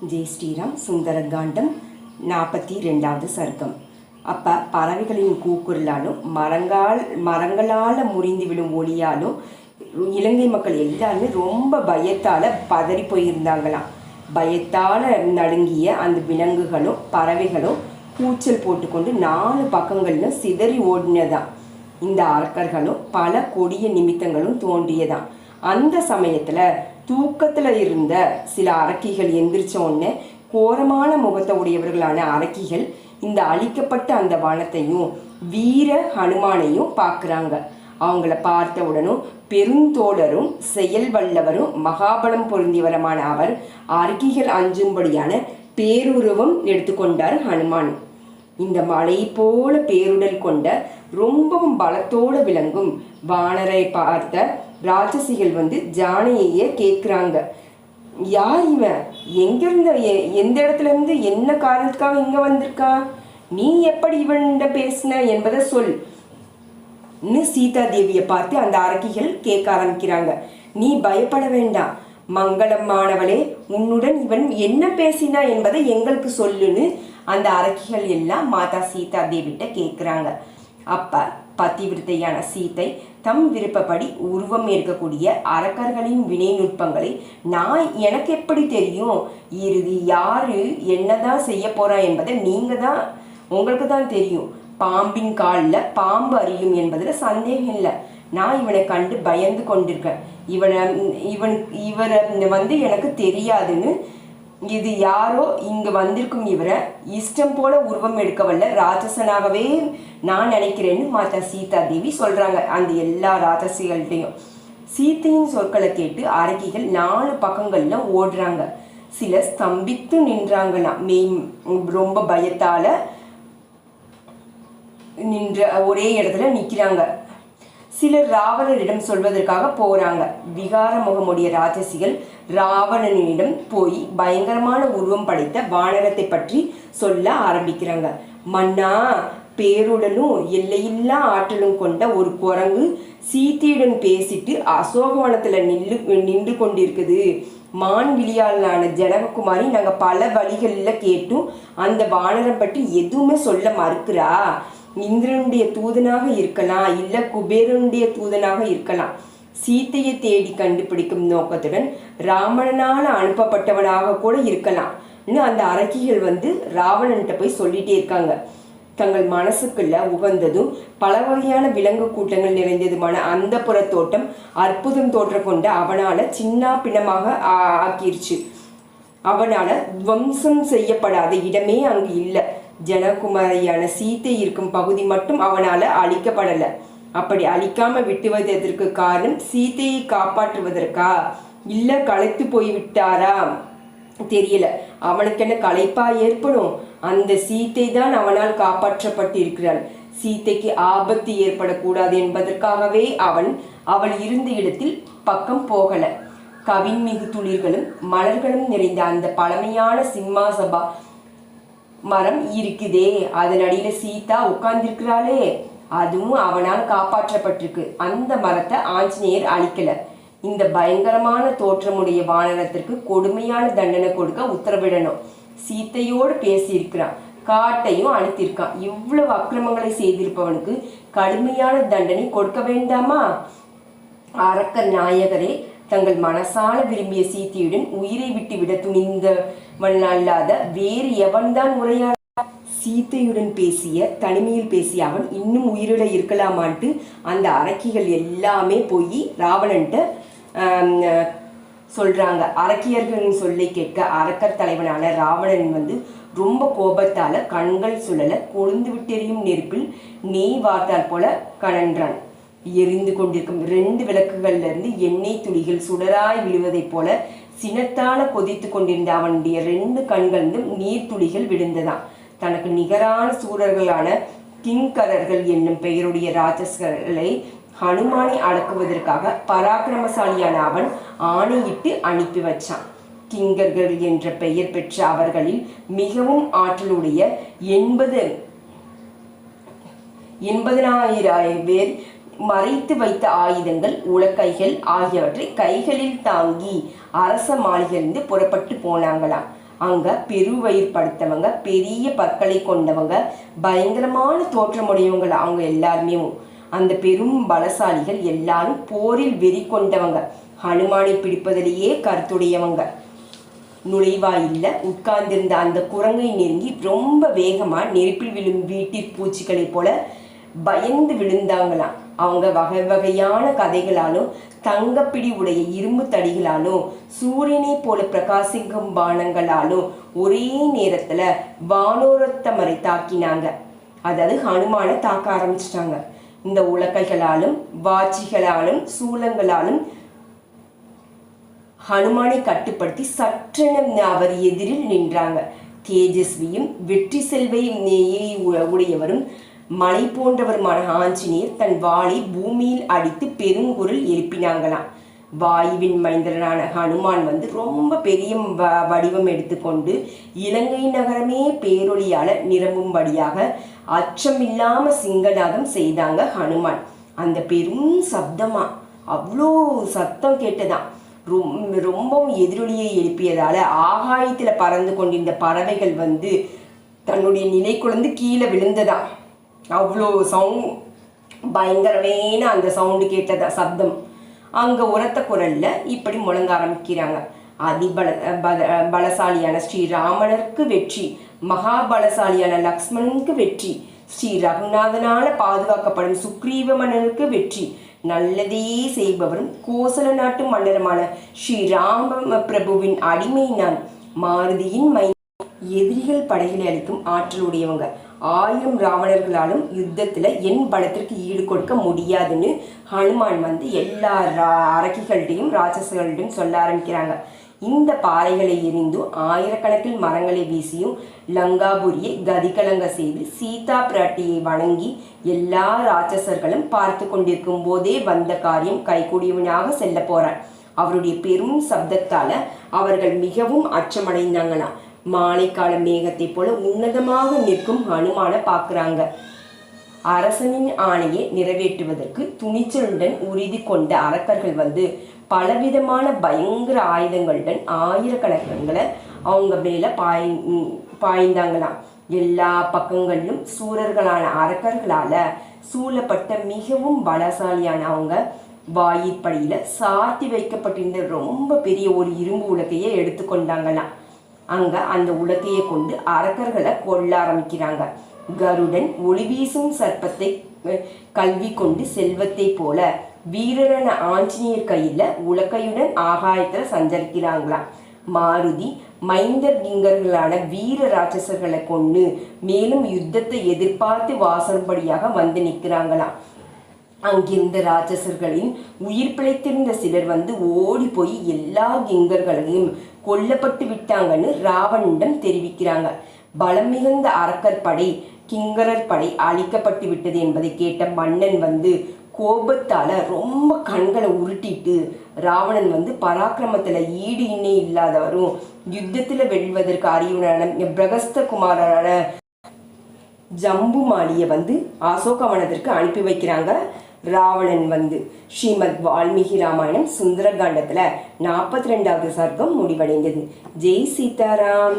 ஜெய் ஸ்ரீராம். சுந்தரகாண்டம் 42வது சர்க்கம். அப்போ பறவைகளின் கூக்குரலாலும் மரங்களால் முறிந்து விடும் ஒளியாலும் இலங்கை மக்கள் எல்லாருமே ரொம்ப பயத்தால் பதறி போயிருந்தாங்களாம். பயத்தால் நடுங்கிய அந்த விலங்குகளும் பறவைகளும் கூச்சல் போட்டுக்கொண்டு 4 பக்கங்களிலும் சிதறி ஓடினதான். இந்த அரக்கர்களும் பல கொடிய நிமித்தங்களும் தோன்றியதான். அந்த சமயத்தில் தூக்கத்தில் இருந்த சில அரக்கிகள் எந்திரிச்ச உடனே கோரமான முகத்தை உடையவர்களான அரக்கிகள் இந்த அழிக்கப்பட்ட அந்த வனத்தையும் வீர ஹனுமானையும் பார்க்குறாங்க. அவங்கள பார்த்த உடனும் பெருந்தோழரும் செயல் வல்லவரும் மகாபலம் பொருந்தியவரமான அவர் அரக்கிகள் அஞ்சும்படியான பேருருவம் எடுத்துக்கொண்டார் ஹனுமான். இந்த மலை போல பேருடல் கொண்ட ரொம்பவும் பலத்தோடு விளங்கும் வானரை பார்த்த ராட்சசிகள் ஜானையே கேட்குறாங்க, யார் இவன், எங்கிருந்த எந்த இடத்துல இருந்து என்ன காரணத்துக்காக இங்கே வந்திருக்கான், நீ எப்படி இவன்கிட்ட பேசின என்பதை சொல். சீதா தேவியை பார்த்து அந்த அரக்கிகள் கேட்க ஆரம்பிக்கிறாங்க. நீ பயப்பட வேண்டாம், மங்களமானவளே, உன்னுடன் இவன் என்ன பேசினா என்பதை எங்களுக்கு சொல்லுன்னு அந்த அரக்கிகள் எல்லாம் மாதா சீதா தேவிட்ட கேட்குறாங்க. அப்போ பதிவிரத்தையான சீதை தம் விருப்பப்படி உருவம் இருக்கக்கூடிய அரக்கர்களின் வினை நுட்பங்களை எனக்கு எப்படி தெரியும், இறுதி யாரு என்னதான் செய்ய போறா என்பதை உங்களுக்கு தான் தெரியும். பாம்பின் காலில் பாம்பு அறியும் என்பதில் சந்தேகம் இல்லை. நான் இவனை கண்டு பயந்து கொண்டிருக்கேன். இவரை எனக்கு தெரியாதுன்னு, இது யாரோ இங்கே வந்திருக்கும் இவரை இஷ்டம் போல உருவம் எடுக்கவல்ல ராட்சசனாகவே நான் நினைக்கிறேன்னு மாதா சீதா தேவி சொல்கிறாங்க அந்த எல்லா ராட்சசிகள்கிட்டையும். சீத்தையின் சொற்களை கேட்டு அரக்கிகள் 4 பக்கங்கள்ல ஓடுறாங்க. சில ஸ்தம்பித்து நின்றாங்களாம். ரொம்ப பயத்தால் நின்ற ஒரே இடத்துல நிற்கிறாங்க. சிலர் ராவணனிடம் சொல்வதற்காக போறாங்க. விகார முகமுடைய ராட்சசிகள் ராவணனிடம் போய் பயங்கரமான உருவம் படைத்த வானரத்தை பற்றி சொல்ல ஆரம்பிக்கிறாங்க. மன்னா, பேருடனும் எல்லையில்லா ஆற்றலும் கொண்ட ஒரு குரங்கு சீத்தையுடன் பேசிட்டு அசோகவனத்துல நின்று கொண்டிருக்குது. மான் விழியாளான ஜனககுமாரி நாங்கள் பல வழிகளில் கேட்டும் அந்த வானரம் பற்றி எதுவுமே சொல்ல மறுக்கிறா. இந்திரனுடைய தூதனாக இருக்கலாம், இல்லை குபேரனுடைய தூதனாக இருக்கலாம். சீத்தையை தேடி கண்டுபிடிக்கும் நோக்கத்துடன் ராவணனால் அனுப்பப்பட்டவனாக கூட இருக்கலாம். அந்த அரக்கிகள் ராவணன்கிட்ட போய் சொல்லிட்டே இருக்காங்க. தங்கள் மனசுக்குள்ள உகந்ததும் பல வகையான விலங்கு கூட்டங்கள் நிறைந்ததுமான அந்த புற தோட்டம் அற்புதம் தோற்ற கொண்ட அவனால சின்ன பின்னமாக ஆக்கிருச்சு. அவனால துவம்சம் செய்யப்படாத இடமே அங்கு இல்லை. ஜனகுமாரியான சீத்தை இருக்கும் பகுதி மட்டும் அவனால அழிக்கப்படலை. அப்படி அழிக்காம விட்டுவதற்கு காரணம் சீத்தையை காப்பாற்றுவதற்கா, இல்ல களைத்து போய்விட்டாரா தெரியல. அவனுக்கு என்ன களைப்பா ஏற்படும்? அந்த சீத்தை தான் அவனால் காப்பாற்றப்பட்டிருக்கிறாள். சீத்தைக்கு ஆபத்து ஏற்படக்கூடாது என்பதற்காகவே அவள் இருந்த இடத்தில் பக்கம் போகல. கவின்மிகு துளிர்களும் மலர்களும் நிறைந்த அந்த பழமையான சிம்மாசபா மரம் இருக்குதே, அதன் அடியில சீதா உட்கார்ந்திருக்கிறாளே, அதுவும் அவனால் காப்பாற்றப்பட்டிருக்கு. அந்த மரத்தை ஆஞ்சநேயர் அழிக்கல. இந்த பயங்கரமான தோற்றமுடைய வானரத்திற்கு கொடுமையான தண்டனை கொடுக்க உத்தரவிடணும். சீத்தையோடு பேசியிருக்கிறான், காட்டையும் அழித்திருக்கான். இவ்வளவு அக்கிரமங்களை செய்திருப்பவனுக்கு கடுமையான தண்டனை கொடுக்க வேண்டாமா? அரக்கர் நாயகரே, தங்கள் மனசால விரும்பிய சீத்தையுடன் உயிரை விட்டு விட துணிந்தவன் அல்லாத வேறு எவன்தான் உரையாட? சீத்தையுடன் தனிமையில் பேசிய அவன் இன்னும் உயிரிட இருக்கலாமான்ட்டு அந்த அரக்கிகள் எல்லாமே போய் ராவணன்ட்ட சொல்றாங்க. அரக்கியர்களின் சொல்லை கேட்க அரக்கர் தலைவனான ராவணன் ரொம்ப கோபத்தால கண்கள் சுழல கொழுந்து விட்டெறியும் நெருப்பில் நெய் வார்த்தால் போல கனன்றான். எரிந்து கொண்டிருக்கும் 2 விளக்குகள்ல இருந்து எண்ணெய் துளிகள் சுடராய் விழுவதைப் போல சினத்தால கொதித்து கொண்டிருந்த அவனுடைய 2 கண்களிலும் நீர் துளிகள் விழுந்ததாம். தனக்கு நிகரான சூரர்களான கிங்கரர்கள் என்னும் பெயருடைய ராட்சசர்களை ஹனுமானை அடக்குவதற்காக பராக்கிரமசாலியான அவன் ஆணையிட்டு அனுப்பி வச்சான். கிங்கர்கள் என்ற பெயர் பெற்ற அவர்களில் மிகவும் ஆற்றலுடைய 80,000 பேர் மறைத்து வைத்த ஆயுதங்கள், உலக்கைகள் ஆகியவற்றை கைகளில் தாங்கி அரச மாளிகையிலிருந்து புறப்பட்டு போனாங்களாம். அங்க பெருவயிர் படுத்தவங்க, பெரிய பற்களை கொண்டவங்க, பயங்கரமான தோற்றமுடையவங்க அவங்க எல்லாருமே. அந்த பெரும் பலசாலிகள் எல்லாரும் போரில் வெறி கொண்டவங்க, ஹனுமானை பிடிப்பதிலேயே கருத்துடையவங்க. நுழைவாயில்ல உட்கார்ந்திருந்த அந்த குரங்கை நெருங்கி ரொம்ப வேகமா நெருப்பில் விழும் வீட்டிற் பூச்சிகளை போல பயந்து விழுந்தாங்களாம். அவங்க வகை வகையான கதைகளாலும் தங்கப்பிடி உடைய இரும்பு தடிகளாலும் சூரியனை போல பிரகாசிக்கும் பானங்களாலும் ஒரே நேரத்துல வானோரத்தமரை தாக்கினாங்க. அதாவது ஹனுமான தாக்க ஆரம்பிச்சிட்டாங்க. இந்த உலக்கைகளாலும் வாட்சிகளாலும் சூலங்களாலும் ஹனுமானை கட்டுப்படுத்தி சற்றென அவர் எதிரில் நின்றாங்க. தேஜஸ்வியும் வெற்றி செல்வையும் உடையவரும் மலை போன்றவருமான ஆஞ்சநேயர் தன் வாளை பூமியில் அடித்து பெருங்குரல் எழுப்பினாங்களாம். வாயுவின் மைந்தரனான ஹனுமான் ரொம்ப பெரிய வடிவம் எடுத்துக்கொண்டு இலங்கை நகரமே பேரொளியால நிரம்பும்படியாக அச்சமில்லாம சிங்கநாதம் செய்தாங்க ஹனுமான். அந்த பெரும் சப்தமா அவ்வளோ சத்தம் கேட்டதான். ரொம்பவும் எதிரொலியை எழுப்பியதால ஆகாயத்துல பறந்து கொண்டிருந்த பறவைகள் தன்னுடைய நிலை குழந்து கீழே விழுந்ததான். அவ்வளோ சவுண்ட், பயங்கரவேன அந்த சவுண்டு கேட்டதா சப்தம். அங்க உரத்த குரல்ல இப்படி முழங்க ஆரம்பிக்கிறாங்க. பலசாலியான ஸ்ரீராமனுக்கு வெற்றி, மகாபலசாலியான லக்ஷ்மணனுக்கு வெற்றி, ஸ்ரீ ரகுநாதனால பாதுகாக்கப்படும் சுக்ரீவ மன்னனுக்கு வெற்றி, நல்லதே செய்பவரும் கோசல நாட்டு மன்னருமான ஸ்ரீராம பிரபுவின் அடிமை நான், மாருதியின் எதிரிகள் படைகளை அளிக்கும் ஆற்றல் உடையவங்க, 1000 ராவணர்களாலும் யுத்தத்துல என் பலத்திற்கு ஈடு கொடுக்க முடியாதுன்னு ஹனுமான் எல்லா அரக்கிகள்டையும் ராட்சசர்கள்டையும் சொல்ல ஆரம்பிக்கிறாங்க. இந்த பாறைகளை எரிந்தும் ஆயிரக்கணக்கில் மரங்களை வீசியும் லங்காபுரியை கதிகலங்க செய்து சீதா பிராட்டியை வணங்கி எல்லா ராட்சசர்களும் பார்த்து கொண்டிருக்கும் போதே வந்த காரியம் கைகூடியவனாக செல்ல போறான். அவருடைய பெரும் சப்தத்தால அவர்கள் மிகவும் அச்சமடைந்தாங்களாம். மாலை கால மேகத்தை போல உன்னதமாக நிற்கும் ஹனுமான பார்க்குறாங்க. அரசனின் ஆணையை நிறைவேற்றுவதற்கு துணிச்சலுடன் உறுதி கொண்ட அரக்கர்கள் பலவிதமான பயங்கர ஆயுதங்களுடன் ஆயிரக்கணக்கங்களை அவங்க மேல பாய்ந்தாங்களாம். எல்லா பக்கங்களிலும் சூரர்களான அரக்கர்களால சூழப்பட்ட மிகவும் பலசாலியான அவங்க வாயிற்படியில சாத்தி வைக்கப்பட்டிருந்த ரொம்ப பெரிய ஒரு இரும்பு உலக்கையை எடுத்துக்கொண்டாங்களாம். அங்க அந்த உலக்கையை கொண்டு அரக்கர்களை கொல்ல ஆரம்பிக்கிறாங்க. கருடன் ஒளி வீசும் சர்ப்பத்தை கல்வி கொண்டு செல்வத்தை போல வீரரான ஆஞ்சநேயர் கையில உலக்கையுடன் ஆகாயத்துல சஞ்சரிக்கிறாங்களாம். மாருதி மைந்தர் கிங்கர்களான வீர ராட்சசர்களை கொண்டு மேலும் யுத்தத்தை எதிர்பார்த்து வாசற்படியாக நிற்கிறாங்களாம். அங்கிருந்த ராட்சசர்களின் உயிர் பிழைத்திருந்த சிலர் ஓடி போய் எல்லா கிங்கர்களையும் கொல்லப்பட்டு விட்டாங்கன்னு ராவணனிடம் தெரிவிக்கிறாங்க. பலம் மிகுந்த அரக்கர் படை கிங்கரர் படை அழிக்கப்பட்டு விட்டது என்பதை கேட்ட மன்னன் கோபத்தால ரொம்ப கண்களை உருட்டிட்டு ராவணன் பராக்கிரமத்துல ஈடு இணை இல்லாதவரும் யுத்தத்துல வெல்வதற்கு அறிவுனான பிரகஸ்த குமாரனான ஜம்புமாலிய அசோகவனத்திற்கு அனுப்பி வைக்கிறாங்க. ராவணன் ஸ்ரீமத் வால்மீகி ராமாயணம் சுந்தரகாண்டத்துல 42வது சர்க்கம் முடிவடைந்தது. ஜெய் சீதாராம்.